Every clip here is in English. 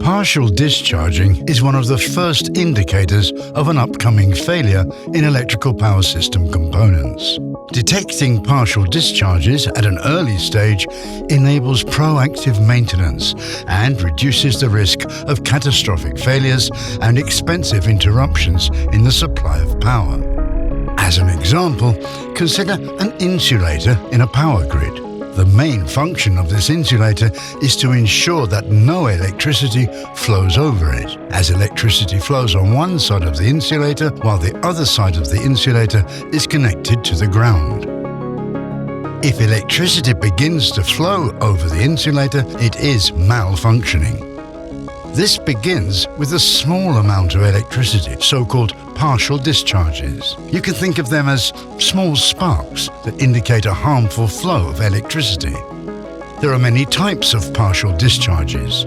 Partial discharging is one of the first indicators of an upcoming failure in electrical power system components. Detecting partial discharges at an early stage enables proactive maintenance and reduces the risk of catastrophic failures and expensive interruptions in the supply of power. As an example, consider an insulator in a power grid. The main function of this insulator is to ensure that no electricity flows over it, as electricity flows on one side of the insulator while the other side of the insulator is connected to the ground. If electricity begins to flow over the insulator, it is malfunctioning. This begins with a small amount of electricity, so-called partial discharges. You can think of them as small sparks that indicate a harmful flow of electricity. There are many types of partial discharges.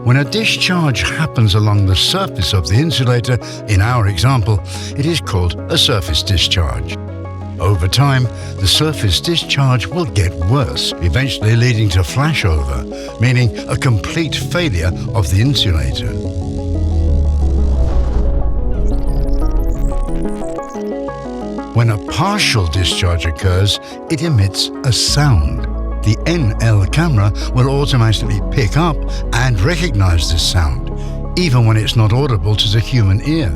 When a discharge happens along the surface of the insulator, in our example, it is called a surface discharge. Over time, the surface discharge will get worse, eventually leading to flashover, meaning a complete failure of the insulator. When a partial discharge occurs, it emits a sound. The NL camera will automatically pick up and recognize this sound, even when it's not audible to the human ear.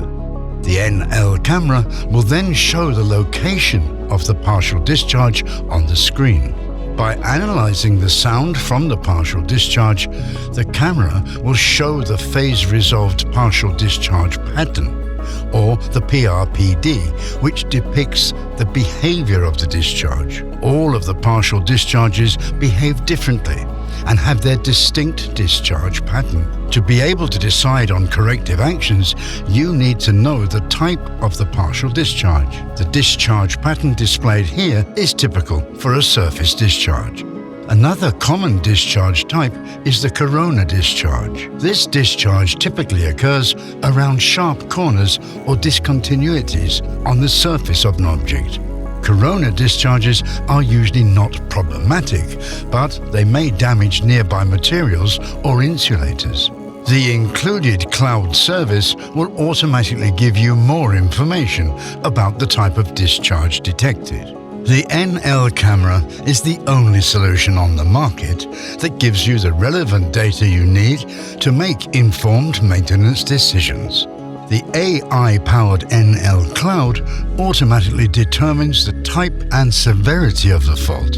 The NL camera will then show the location of the partial discharge on the screen. By analyzing the sound from the partial discharge, the camera will show the phase-resolved partial discharge pattern, or the PRPD, which depicts the behavior of the discharge. All of the partial discharges behave differently and have their distinct discharge pattern. To be able to decide on corrective actions, you need to know the type of the partial discharge. The discharge pattern displayed here is typical for a surface discharge. Another common discharge type is the corona discharge. This discharge typically occurs around sharp corners or discontinuities on the surface of an object. Corona discharges are usually not problematic, but they may damage nearby materials or insulators. The included cloud service will automatically give you more information about the type of discharge detected. The NL camera is the only solution on the market that gives you the relevant data you need to make informed maintenance decisions. The AI-powered NL Cloud automatically determines the type and severity of the fault,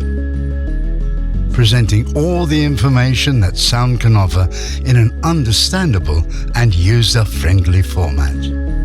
presenting all the information that sound can offer in an understandable and user-friendly format.